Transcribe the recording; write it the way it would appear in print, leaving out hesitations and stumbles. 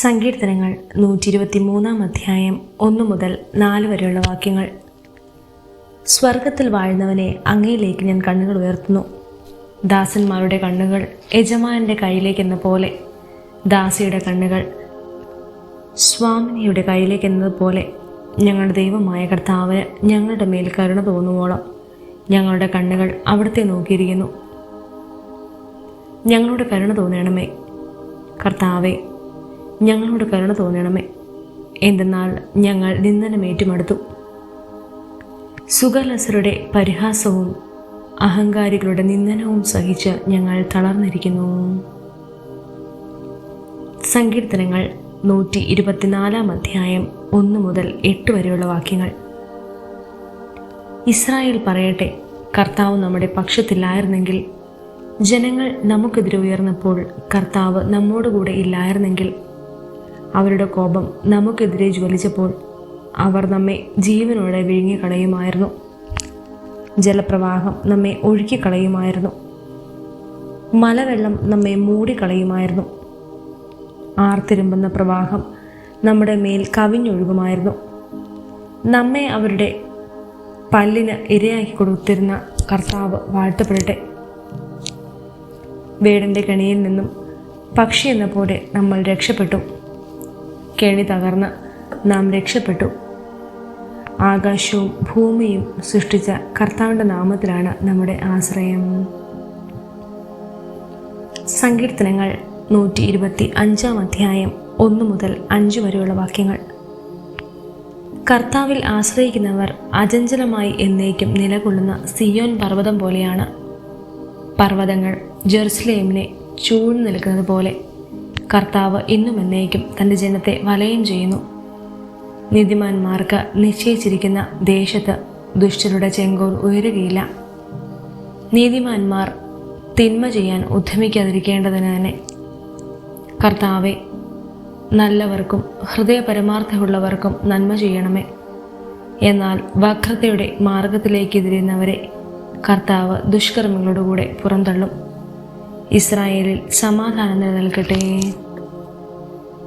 സങ്കീർത്തനങ്ങൾ 123 അധ്യായം 1 മുതൽ 4 വരെയുള്ള വാക്യങ്ങൾ. സ്വർഗത്തിൽ വാഴുന്നവനെ അങ്ങയിലേക്ക് ഞാൻ കണ്ണുകൾ ഉയർത്തുന്നു. ദാസന്മാരുടെ കണ്ണുകൾ യജമാനന്റെ കയ്യിലേക്കെന്ന പോലെ, ദാസിയുടെ കണ്ണുകൾ സ്വാമിനിയുടെ കയ്യിലേക്കെന്നതുപോലെ ഞങ്ങളുടെ ദൈവമായ കർത്താവിന് ഞങ്ങളുടെ മേൽ കരുണ തോന്നുവോളം ഞങ്ങളുടെ കണ്ണുകൾ അവിടുത്തെ നോക്കിയിരിക്കുന്നു. ഞങ്ങളുടെ കരുണ തോന്നണമേ കർത്താവേ, ഞങ്ങളോട് കരുണ തോന്നണമേ. എന്തെന്നാൽ ഞങ്ങൾ നിന്ദനമേറ്റുമടുത്തു. സുഖലസരുടെ പരിഹാസവും അഹങ്കാരികളുടെ നിന്ദനവും സഹിച്ച് ഞങ്ങൾ തളർന്നിരിക്കുന്നു. സങ്കീർത്തനങ്ങൾ 124 അധ്യായം 1 മുതൽ 8 വരെയുള്ള വാക്യങ്ങൾ. ഇസ്രായേൽ പറയട്ടെ, കർത്താവ് നമ്മുടെ പക്ഷത്തില്ലായിരുന്നെങ്കിൽ, ജനങ്ങൾ നമുക്കെതിരെ ഉയർന്നപ്പോൾ കർത്താവ് നമ്മോടുകൂടെ ഇല്ലായിരുന്നെങ്കിൽ, അവരുടെ കോപം നമുക്കെതിരെ ജ്വലിച്ചപ്പോൾ അവർ നമ്മെ ജീവനോടെ വിഴുങ്ങിക്കളയുമായിരുന്നു. ജലപ്രവാഹം നമ്മെ ഒഴുക്കിക്കളയുമായിരുന്നു. മലവെള്ളം നമ്മെ മൂടിക്കളയുമായിരുന്നു. ആർത്തിരുമ്പുന്ന പ്രവാഹം നമ്മുടെ മേൽ കവിഞ്ഞൊഴുകുമായിരുന്നു. നമ്മെ അവരുടെ പല്ലിന് ഇരയാക്കി കൊടുത്തിരുന്ന കർത്താവ് വാഴ്ത്തപ്പെടട്ടെ. വേടൻ്റെ കെണിയിൽ നിന്നും പക്ഷി എന്ന പോലെ നമ്മൾ രക്ഷപ്പെട്ടു. കെണി തകർന്ന് നാം രക്ഷപ്പെട്ടു. ആകാശവും ഭൂമിയും സൃഷ്ടിച്ച കർത്താവിൻ്റെ നാമത്തിലാണ് നമ്മുടെ ആശ്രയം. സങ്കീർത്തനങ്ങൾ 125 അധ്യായം 1 മുതൽ 5 വരെയുള്ള വാക്യങ്ങൾ. കർത്താവിൽ ആശ്രയിക്കുന്നവർ അചഞ്ചലമായി എന്നേക്കും നിലകൊള്ളുന്ന സിയോൻ പർവ്വതം പോലെയാണ്. പർവ്വതങ്ങൾ ജെറുസലേമിനെ ചൂഴ്ന്നു നിൽക്കുന്നത് പോലെ കർത്താവ് ഇന്നും എന്നേക്കും തൻ്റെ ജനത്തെ വലയം ചെയ്യുന്നു. നീതിമാന്മാർക്ക് നിശ്ചയിച്ചിരിക്കുന്ന ദേശത്ത് ദുഷ്ടരുടെ ചെങ്കോൽ ഉയരുകയില്ല. നീതിമാന്മാർ തിന്മ ചെയ്യാൻ ഉദ്യമിക്കാതിരിക്കേണ്ടതിന് തന്നെ. കർത്താവെ, നല്ലവർക്കും ഹൃദയപരമാർത്ഥമുള്ളവർക്കും നന്മ ചെയ്യണമേ. എന്നാൽ വക്രതയുടെ മാർഗത്തിലേക്കെതിരുന്നവരെ കർത്താവ് ദുഷ്കർമ്മികളോടുകൂടെ പുറന്തള്ളും. ഇസ്രായേലിൽ സമാധാനം നിലനിൽക്കട്ടെ.